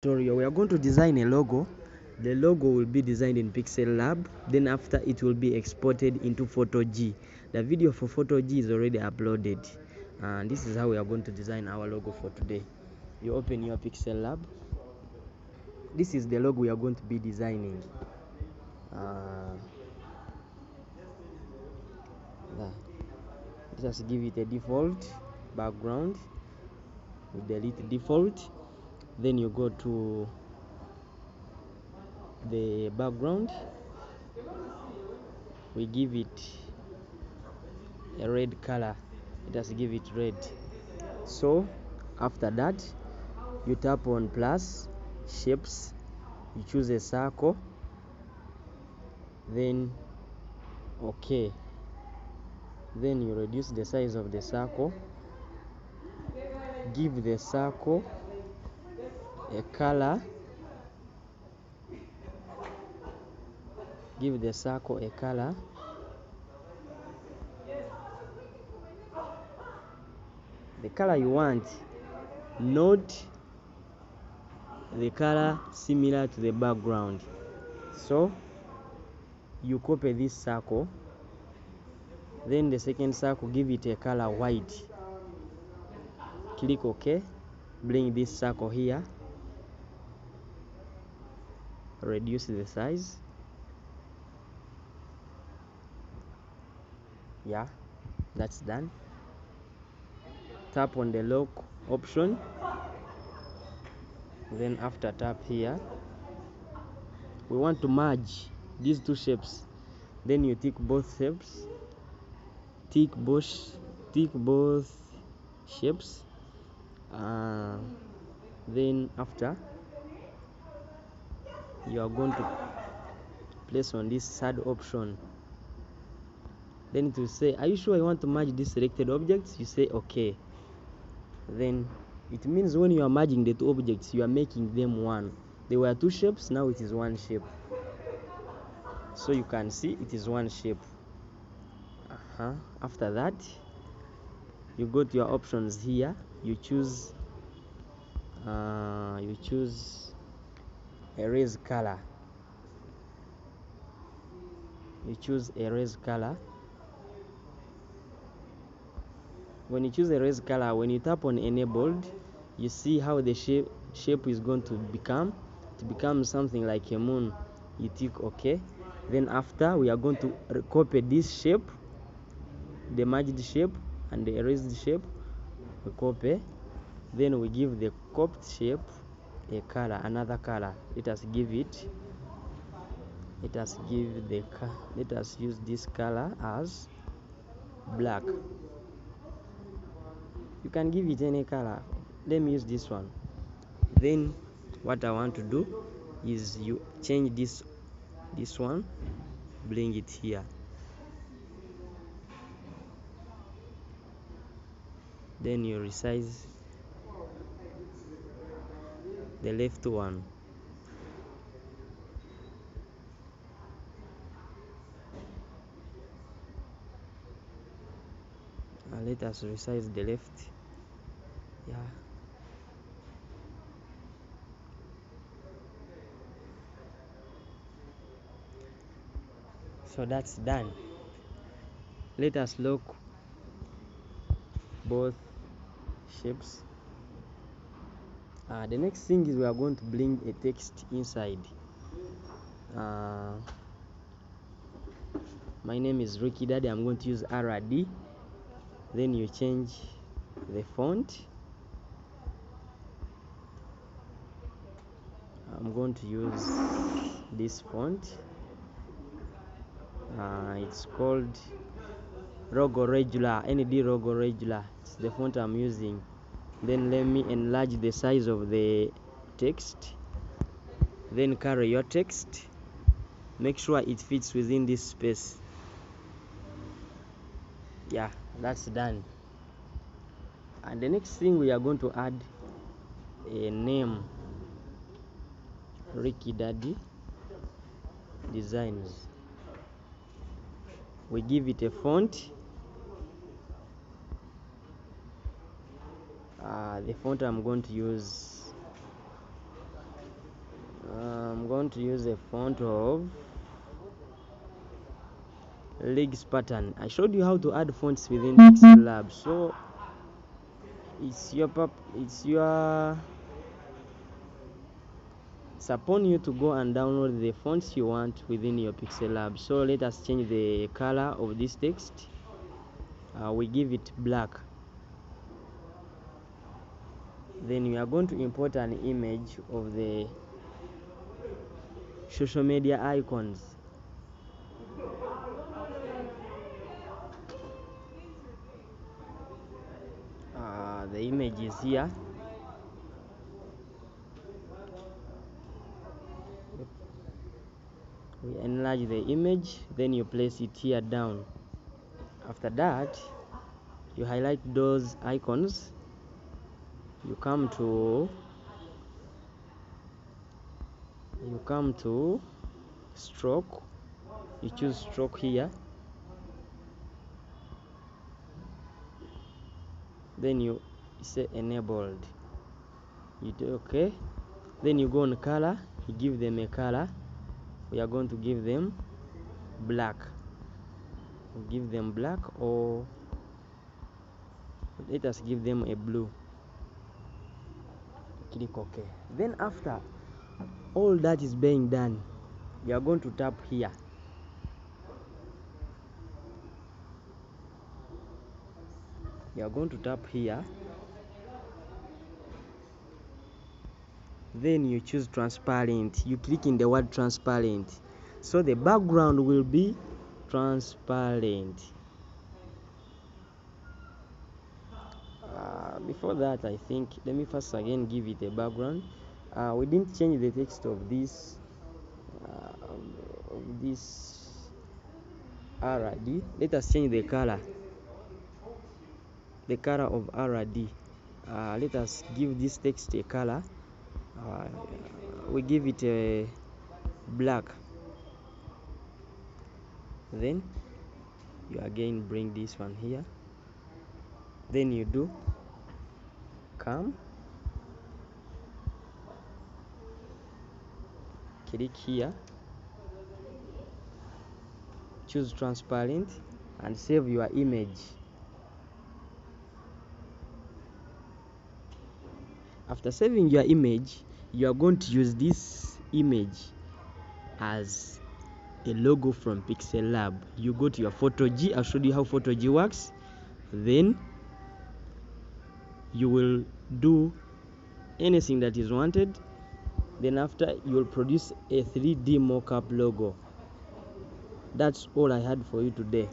tutorial we are going to design a logo. The logo will be designed in Pixellab, then after it will be exported into photog. The video for photog is already uploaded, and this is how we are going to design our logo for today. You open your Pixellab. This is the logo we are going to be designing. Just give it a default background. You delete default, then you go to the background. We give it a red color. Let us give it red. So after that, you tap on plus shapes, you choose a circle, then okay, then you reduce the size of the circle, give the circle a color, give the circle a color, the color you want, not the color similar to the background. So you copy this circle, then the second circle, give it a color white, click OK, bring this circle here, reduce the size. Yeah, that's done. Tap on the lock option, then after tap here, we want to merge these two shapes, then you tick both shapes, tick both shapes, then after you are going to place on this third option, then it will say, are you sure you want to merge these selected objects? You say okay. Then it means when you are merging the two objects, you are making them one. There were two shapes, now it is one shape. So you can see it is one shape. After that, you go to your options here, you choose erase color. You choose erase color. When you choose erase color, when you tap on enabled, you see how the shape is going to become. To become something like a moon, you tick OK. Then after, we are going to copy this shape, the merged shape and the erased shape. We copy, then we give the copied shape a color, another color. Let us use this color as black. You can give it any color. Let me use this one. Then what I want to do is you change this one, bring it here, then you resize the left one. Let us resize the left. Yeah, so that's done. Let us lock both shapes. The next thing is we are going to bring a text inside. My name is Ricky Daddy. I'm going to use RD. Then you change the font. I'm going to use this font. It's called Rogo Regular, ND Rogo Regular. It's the font I'm using. Then let me enlarge the size of the text. Then carry your text. Make sure it fits within this space. Yeah, that's done. And the next thing, we are going to add a name, Ricky Daddy Designs. We give it a font. The font I'm going to use going to use a font of legs pattern. I showed you how to add fonts within Pixellab, so it's upon you to go and download the fonts you want within your Pixellab. So let us change the color of this text. We give it black. Then we are going to import an image of the social media icons. The image is here. We enlarge the image, then you place it here down. After that, you highlight those icons. You come to stroke. You choose stroke here. Then you say enabled. You do okay. Then you go on color. You give them a color. We are going to give them black. We'll give them black, or let us give them a blue. Click OK. Then after all that is being done, we are going to tap here. You are going to tap here. Then you choose transparent. You click in the word transparent, so the background will be transparent. Before that, I think let me first again give it a background. We didn't change the text of this RD. Let us change the color of RD. Let us give this text a color. We give it a black. Then you again bring this one here. Then you do come, click here, choose transparent, and save your image. After saving your image, you are going to use this image as a logo from Pixellab. You go to your photog. I'll show you how photog works. Then you will do anything that is wanted. Then after, you will produce a 3D mockup logo. That's all I had for you today.